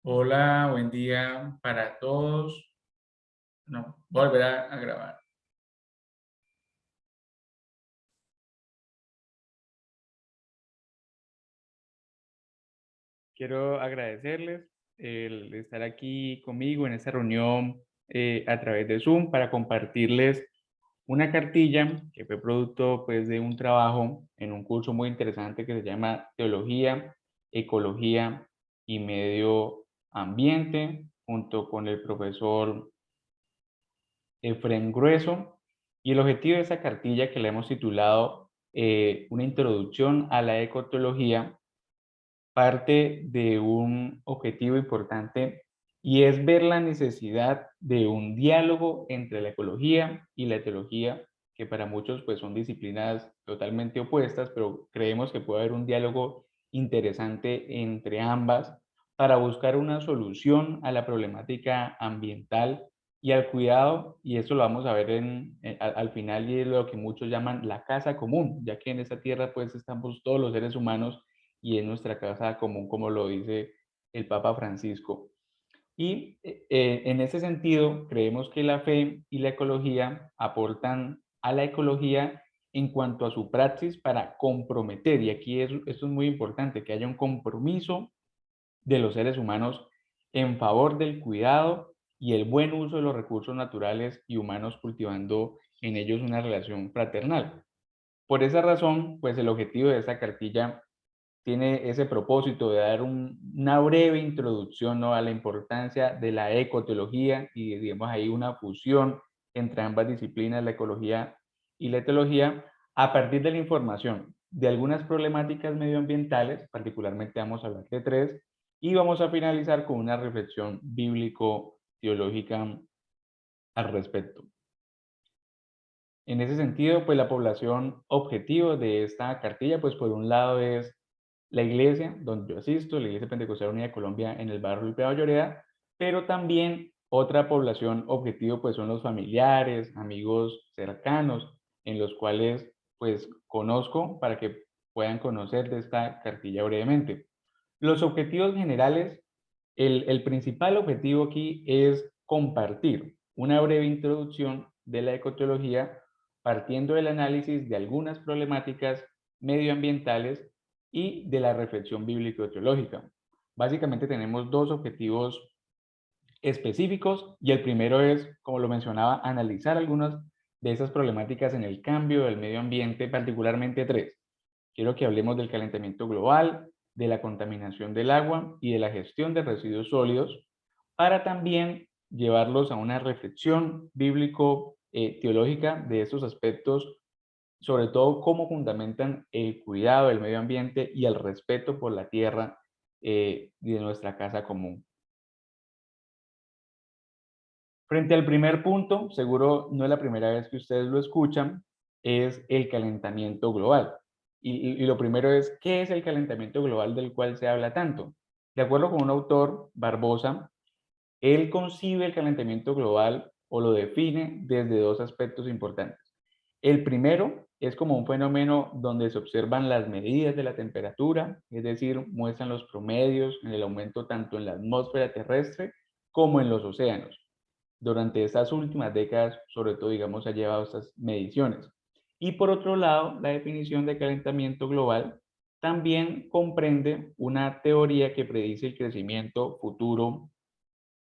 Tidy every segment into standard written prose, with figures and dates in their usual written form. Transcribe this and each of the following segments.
Hola, buen día para todos. No, volver a grabar. Quiero agradecerles el estar aquí conmigo en esta reunión a través de Zoom para compartirles una cartilla que fue producto pues, de un trabajo en un curso muy interesante que se llama Teología, Ecología y Medio Ambiente, junto con el profesor Efren Grueso. Y el objetivo de esa cartilla que le hemos titulado Una introducción a la ecoteología parte de un objetivo importante y es ver la necesidad de un diálogo entre la ecología y la teología, que para muchos pues son disciplinas totalmente opuestas, pero creemos que puede haber un diálogo interesante entre ambas para buscar una solución a la problemática ambiental y al cuidado, y eso lo vamos a ver al final, y es lo que muchos llaman la casa común, ya que en esta tierra pues estamos todos los seres humanos y en nuestra casa común, como lo dice el Papa Francisco. Y en ese sentido, creemos que la fe y la ecología aportan a la ecología en cuanto a su praxis para comprometer, y aquí esto es muy importante, que haya un compromiso de los seres humanos en favor del cuidado y el buen uso de los recursos naturales y humanos, cultivando en ellos una relación fraternal. Por esa razón, pues el objetivo de esta cartilla tiene ese propósito de dar una breve introducción, ¿no?, a la importancia de la ecoteología y, digamos, ahí una fusión entre ambas disciplinas, la ecología y la teología, a partir de la información de algunas problemáticas medioambientales. Particularmente vamos a hablar de tres, y vamos a finalizar con una reflexión bíblico-teológica al respecto. En ese sentido, pues la población objetivo de esta cartilla, pues por un lado es la iglesia donde yo asisto, la Iglesia Pentecostal Unida de Colombia en el barrio Lupe Lloreda, pero también otra población objetivo pues son los familiares, amigos cercanos, en los cuales pues conozco para que puedan conocer de esta cartilla brevemente. Los objetivos generales, el principal objetivo aquí es compartir una breve introducción de la ecoteología partiendo del análisis de algunas problemáticas medioambientales y de la reflexión bíblico-teológica. Básicamente tenemos dos objetivos específicos, y el primero es, como lo mencionaba, analizar algunas de esas problemáticas en el cambio del medio ambiente, particularmente tres. Quiero que hablemos del calentamiento global, de la contaminación del agua y de la gestión de residuos sólidos, para también llevarlos a una reflexión bíblico-teológica de estos aspectos, sobre todo cómo fundamentan el cuidado del medio ambiente y el respeto por la tierra y de nuestra casa común. Frente al primer punto, seguro no es la primera vez que ustedes lo escuchan, es el calentamiento global. Y lo primero es, ¿qué es el calentamiento global del cual se habla tanto? De acuerdo con un autor, Barbosa, él concibe el calentamiento global o lo define desde dos aspectos importantes. El primero es como un fenómeno donde se observan las medidas de la temperatura, es decir, muestran los promedios en el aumento tanto en la atmósfera terrestre como en los océanos. Durante estas últimas décadas, sobre todo, digamos, se ha llevado estas mediciones. Y por otro lado, la definición de calentamiento global también comprende una teoría que predice el crecimiento futuro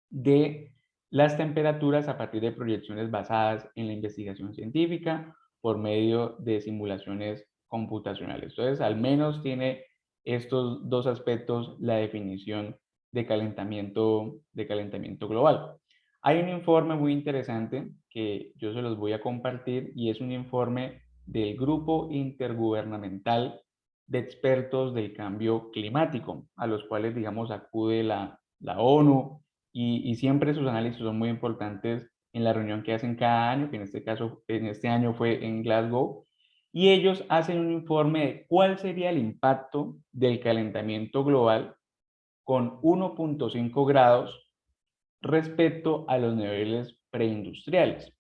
de las temperaturas a partir de proyecciones basadas en la investigación científica por medio de simulaciones computacionales. Entonces, al menos tiene estos dos aspectos la definición de calentamiento global. Hay un informe muy interesante que yo se los voy a compartir, y es un informe del Grupo Intergubernamental de Expertos del Cambio Climático, a los cuales, digamos, acude la ONU, y siempre sus análisis son muy importantes en la reunión que hacen cada año, que en este caso, en este año fue en Glasgow, y ellos hacen un informe de cuál sería el impacto del calentamiento global con 1.5 grados respecto a los niveles preindustriales.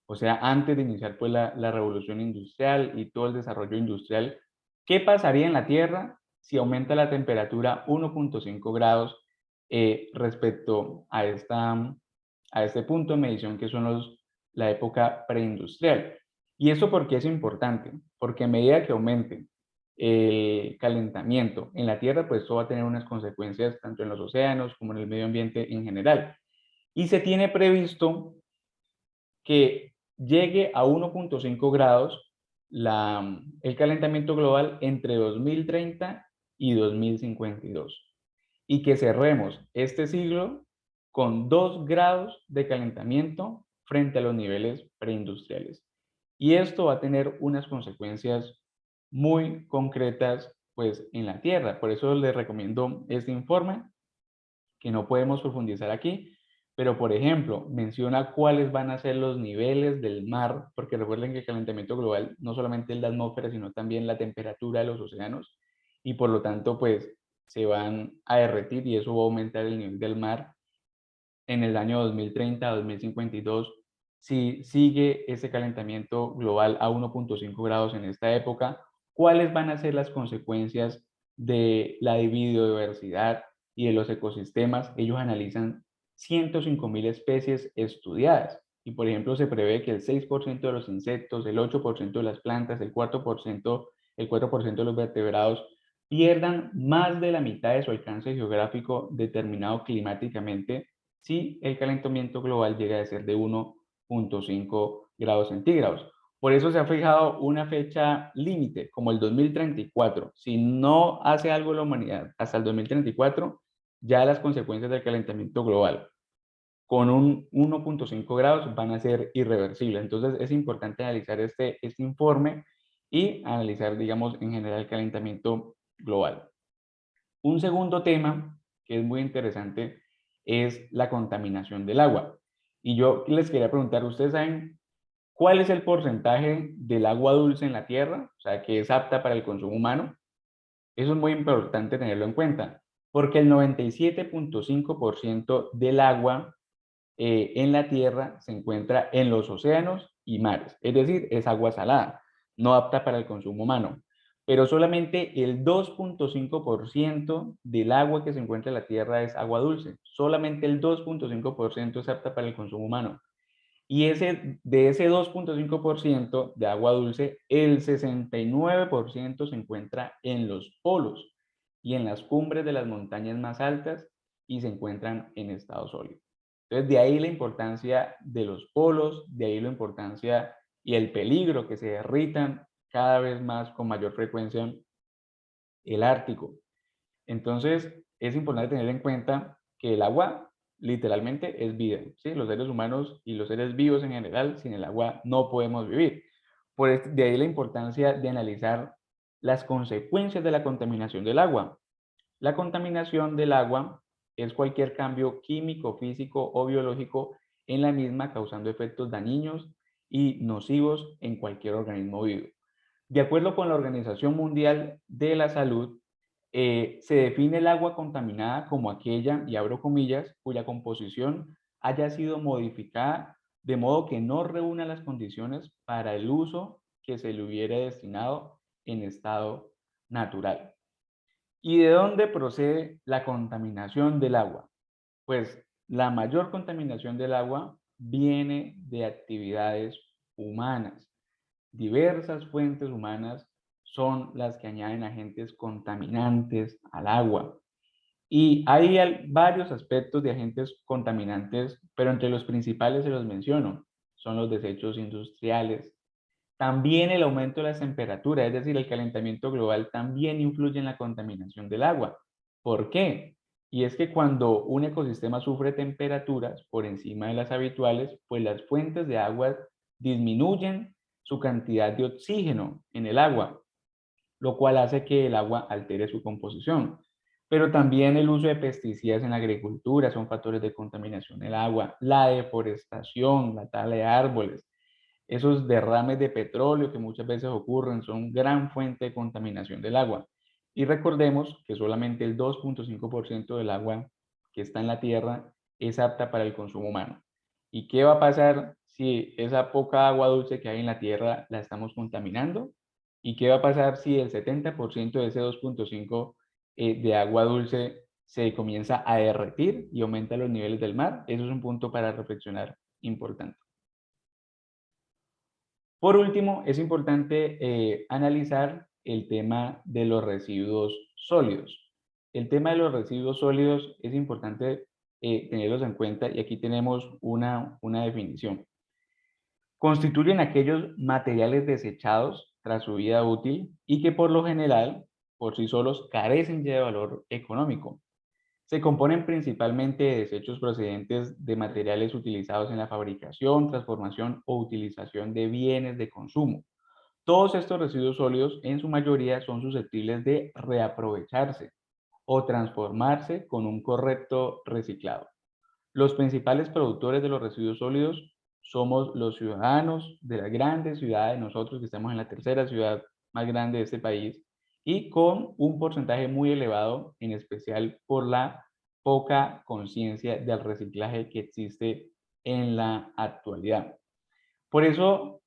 O sea, antes de iniciar pues la revolución industrial y todo el desarrollo industrial, ¿qué pasaría en la Tierra si aumenta la temperatura 1.5 grados respecto a este punto de medición que son la época preindustrial. ¿Y eso por qué es importante? Porque a medida que aumente el calentamiento en la Tierra, pues eso va a tener unas consecuencias tanto en los océanos como en el medio ambiente en general. Y se tiene previsto que llegue a 1.5 grados el calentamiento global entre 2030 y 2052. Y que cerremos este siglo con 2 grados de calentamiento frente a los niveles preindustriales. Y esto va a tener unas consecuencias muy concretas pues, en la Tierra. Por eso les recomiendo este informe, que no podemos profundizar aquí, pero por ejemplo, menciona cuáles van a ser los niveles del mar, porque recuerden que el calentamiento global no solamente es la atmósfera, sino también la temperatura de los océanos, y por lo tanto, pues, se van a derretir y eso va a aumentar el nivel del mar en el año 2030 a 2052 si sigue ese calentamiento global a 1.5 grados en esta época. ¿Cuáles van a ser las consecuencias de la biodiversidad y de los ecosistemas? Ellos analizan 105.000 especies estudiadas y, por ejemplo, se prevé que el 6% de los insectos, el 8% de las plantas, el 4% de los vertebrados pierdan más de la mitad de su alcance geográfico determinado climáticamente si el calentamiento global llega a ser de 1.5 grados centígrados. Por eso se ha fijado una fecha límite, como el 2034. Si no hace algo la humanidad hasta el 2034, ya las consecuencias del calentamiento global con un 1.5 grados van a ser irreversibles. Entonces es importante analizar este informe y analizar, digamos, en general el calentamiento global. Un segundo tema que es muy interesante es la contaminación del agua. Y yo les quería preguntar, ¿ustedes saben cuál es el porcentaje del agua dulce en la Tierra? O sea, que es apta para el consumo humano. Eso es muy importante tenerlo en cuenta, porque el 97.5% del agua en la Tierra se encuentra en los océanos y mares, es decir, es agua salada, no apta para el consumo humano. Pero solamente el 2.5% del agua que se encuentra en la Tierra es agua dulce, solamente el 2.5% es apta para el consumo humano. Y de ese 2.5% de agua dulce, el 69% se encuentra en los polos y en las cumbres de las montañas más altas y se encuentran en estado sólido. Entonces, de ahí la importancia de los polos, de ahí la importancia y el peligro que se derritan cada vez más con mayor frecuencia el Ártico. Entonces, es importante tener en cuenta que el agua literalmente es vida, ¿sí? Los seres humanos y los seres vivos en general, sin el agua no podemos vivir. De ahí la importancia de analizar las consecuencias de la contaminación del agua. La contaminación del agua es cualquier cambio químico, físico o biológico en la misma causando efectos dañinos y nocivos en cualquier organismo vivo. De acuerdo con la Organización Mundial de la Salud, se define el agua contaminada como aquella, y abro comillas, cuya composición haya sido modificada de modo que no reúna las condiciones para el uso que se le hubiera destinado en estado natural. ¿Y de dónde procede la contaminación del agua? Pues la mayor contaminación del agua viene de actividades humanas. Diversas fuentes humanas son las que añaden agentes contaminantes al agua. Y hay varios aspectos de agentes contaminantes, pero entre los principales se los menciono. Son los desechos industriales. También el aumento de las temperaturas, es decir, el calentamiento global también influye en la contaminación del agua. ¿Por qué? Y es que cuando un ecosistema sufre temperaturas por encima de las habituales, pues las fuentes de agua disminuyen su cantidad de oxígeno en el agua, lo cual hace que el agua altere su composición. Pero también el uso de pesticidas en la agricultura son factores de contaminación del agua, la deforestación, la tala de árboles, esos derrames de petróleo que muchas veces ocurren son gran fuente de contaminación del agua. Y recordemos que solamente el 2.5% del agua que está en la Tierra es apta para el consumo humano. ¿Y qué va a pasar si esa poca agua dulce que hay en la Tierra la estamos contaminando? ¿Y qué va a pasar si el 70% de ese 2.5 de agua dulce se comienza a derretir y aumenta los niveles del mar. Eso es un punto para reflexionar importante. Por último, es importante analizar el tema de los residuos sólidos. El tema de los residuos sólidos es importante tenerlos en cuenta y aquí tenemos una definición. Constituyen aquellos materiales desechados tras su vida útil y que por lo general, por sí solos, carecen ya de valor económico. Se componen principalmente de desechos procedentes de materiales utilizados en la fabricación, transformación o utilización de bienes de consumo. Todos estos residuos sólidos, en su mayoría, son susceptibles de reaprovecharse o transformarse con un correcto reciclado. Los principales productores de los residuos sólidos somos los ciudadanos de las grandes ciudades, nosotros que estamos en la tercera ciudad más grande de este país, y con un porcentaje muy elevado, en especial por la poca conciencia del reciclaje que existe en la actualidad. Por eso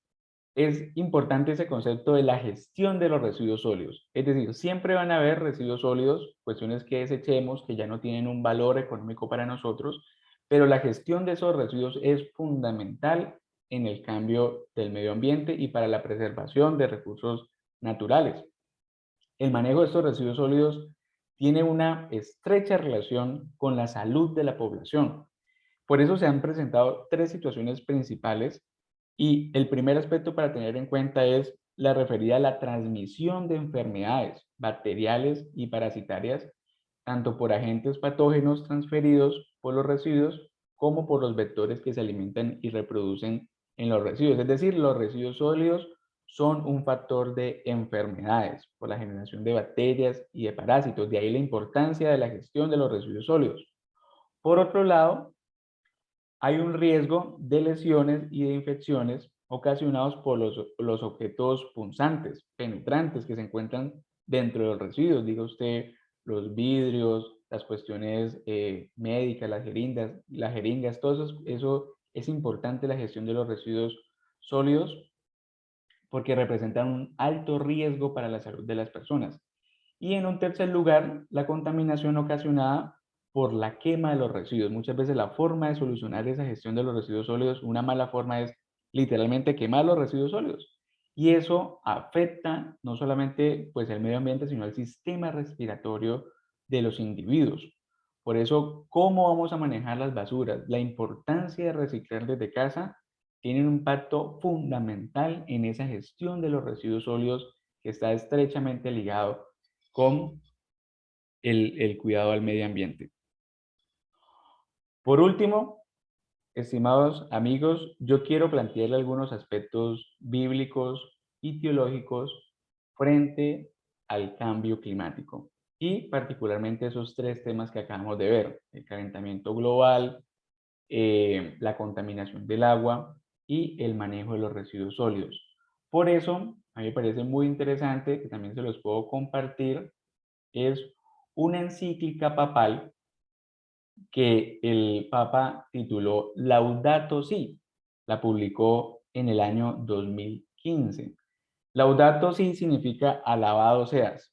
es importante ese concepto de la gestión de los residuos sólidos. Es decir, siempre van a haber residuos sólidos, cuestiones que desechemos, que ya no tienen un valor económico para nosotros, pero la gestión de esos residuos es fundamental en el cambio del medio ambiente y para la preservación de recursos naturales. El manejo de estos residuos sólidos tiene una estrecha relación con la salud de la población. Por eso se han presentado tres situaciones principales y el primer aspecto para tener en cuenta es la referida a la transmisión de enfermedades bacteriales y parasitarias, tanto por agentes patógenos transferidos por los residuos como por los vectores que se alimentan y reproducen en los residuos. Es decir, los residuos sólidos son un factor de enfermedades por la generación de bacterias y de parásitos. De ahí la importancia de la gestión de los residuos sólidos. Por otro lado, hay un riesgo de lesiones y de infecciones ocasionados por los objetos punzantes, penetrantes que se encuentran dentro de los residuos. Diga usted, los vidrios, las cuestiones médicas, las jeringas, todo eso es importante la gestión de los residuos sólidos porque representan un alto riesgo para la salud de las personas. Y en un tercer lugar, la contaminación ocasionada por la quema de los residuos. Muchas veces la forma de solucionar esa gestión de los residuos sólidos, una mala forma es literalmente quemar los residuos sólidos. Y eso afecta no solamente pues, el medio ambiente, sino el sistema respiratorio de los individuos. Por eso, ¿cómo vamos a manejar las basuras? La importancia de reciclar desde casa tiene un impacto fundamental en esa gestión de los residuos sólidos que está estrechamente ligado con el cuidado al medio ambiente. Por último, estimados amigos, yo quiero plantearle algunos aspectos bíblicos y teológicos frente al cambio climático y particularmente esos tres temas que acabamos de ver, el calentamiento global, la contaminación del agua y el manejo de los residuos sólidos. Por eso, a mí me parece muy interesante, que también se los puedo compartir, es una encíclica papal que el Papa tituló Laudato Si, la publicó en el año 2015. Laudato Si significa alabado seas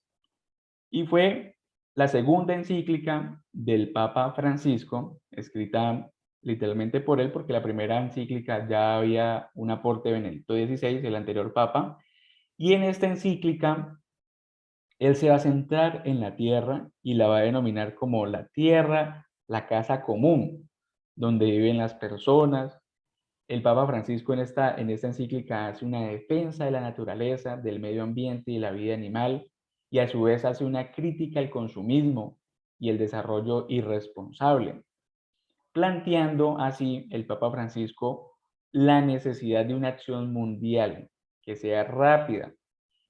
y fue la segunda encíclica del Papa Francisco, escrita literalmente por él, porque la primera encíclica ya había un aporte de Benedicto XVI, el anterior Papa, y en esta encíclica él se va a centrar en la tierra y la va a denominar como la tierra, la casa común, donde viven las personas. El Papa Francisco en esta encíclica hace una defensa de la naturaleza, del medio ambiente y la vida animal, y a su vez hace una crítica al consumismo y el desarrollo irresponsable, planteando así el Papa Francisco la necesidad de una acción mundial que sea rápida,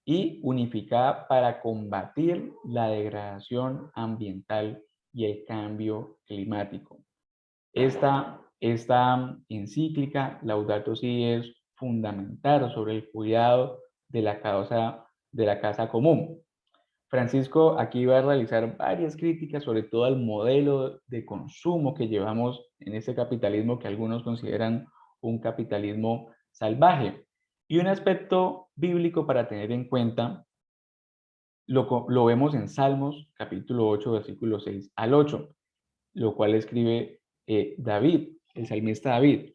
y unificada para combatir la degradación ambiental y el cambio climático. Esta encíclica, Laudato Si, es fundamental sobre el cuidado de la casa común. Francisco aquí va a realizar varias críticas sobre todo al modelo de consumo que llevamos en este capitalismo que algunos consideran un capitalismo salvaje. Y un aspecto bíblico para tener en cuenta lo vemos en Salmos, capítulo 8, versículo 6 al 8, lo cual escribe David, el salmista David.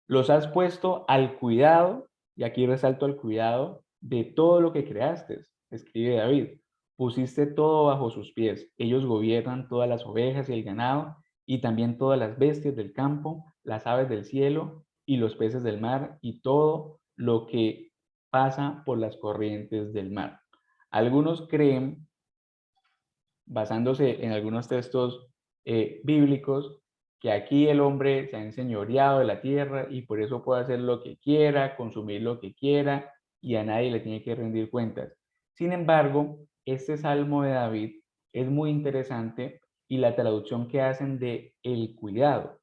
Los has puesto al cuidado, y aquí resalto al cuidado, de todo lo que creaste, escribe David. Pusiste todo bajo sus pies. Ellos gobiernan todas las ovejas y el ganado, y también todas las bestias del campo, las aves del cielo y los peces del mar, y todo lo que pasa por las corrientes del mar. Algunos creen, basándose en algunos textos bíblicos, que aquí el hombre se ha enseñoreado de la tierra y por eso puede hacer lo que quiera, consumir lo que quiera y a nadie le tiene que rendir cuentas. Sin embargo, este Salmo de David es muy interesante y la traducción que hacen de el cuidado.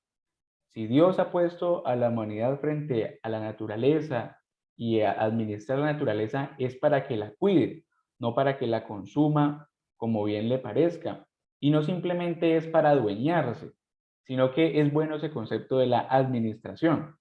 Si Dios ha puesto a la humanidad frente a la naturaleza y a administrar la naturaleza es para que la cuide, no para que la consuma como bien le parezca. Y no simplemente es para adueñarse, sino que es bueno ese concepto de la administración.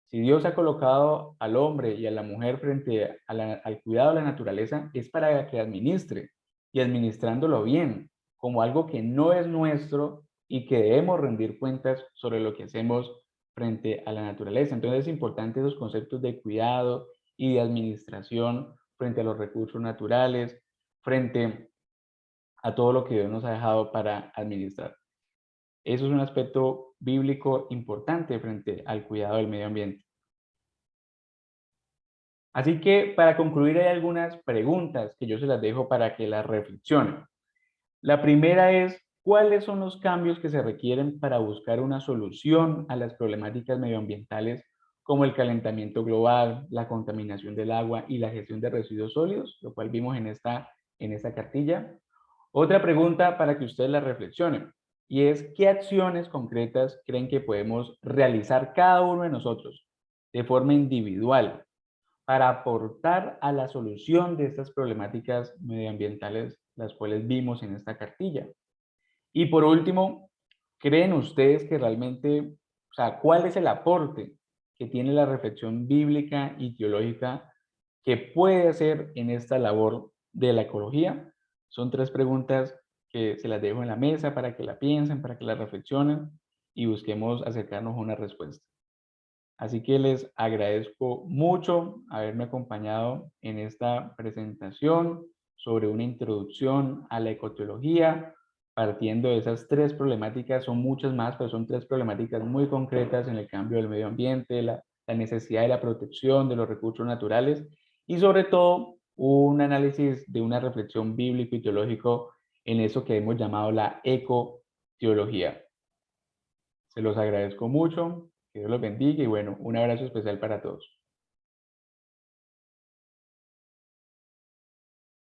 Si Dios ha colocado al hombre y a la mujer frente al cuidado de la naturaleza, es para que administre y administrándolo bien, como algo que no es nuestro y que debemos rendir cuentas sobre lo que hacemos frente a la naturaleza. Entonces es importante esos conceptos de cuidado y de administración frente a los recursos naturales, frente a todo lo que Dios nos ha dejado para administrar. Eso es un aspecto bíblico importante frente al cuidado del medio ambiente. Así que para concluir hay algunas preguntas que yo se las dejo para que las reflexionen. La primera es, ¿cuáles son los cambios que se requieren para buscar una solución a las problemáticas medioambientales como el calentamiento global, la contaminación del agua y la gestión de residuos sólidos? Lo cual vimos en esta cartilla. Otra pregunta para que ustedes la reflexionen y es, ¿qué acciones concretas creen que podemos realizar cada uno de nosotros de forma individual para aportar a la solución de estas problemáticas medioambientales, las cuales vimos en esta cartilla? Y por último, ¿creen ustedes que realmente, o sea, cuál es el aporte que tiene la reflexión bíblica y teológica que puede hacer en esta labor de la ecología? Son tres preguntas que se las dejo en la mesa para que la piensen, para que la reflexionen y busquemos acercarnos a una respuesta. Así que les agradezco mucho haberme acompañado en esta presentación sobre una introducción a la ecoteología, partiendo de esas tres problemáticas. Son muchas más, pero son tres problemáticas muy concretas en el cambio del medio ambiente, la necesidad de la protección de los recursos naturales y sobre todo un análisis de una reflexión bíblico y teológico en eso que hemos llamado la ecoteología. Se los agradezco mucho, que Dios los bendiga y bueno, un abrazo especial para todos.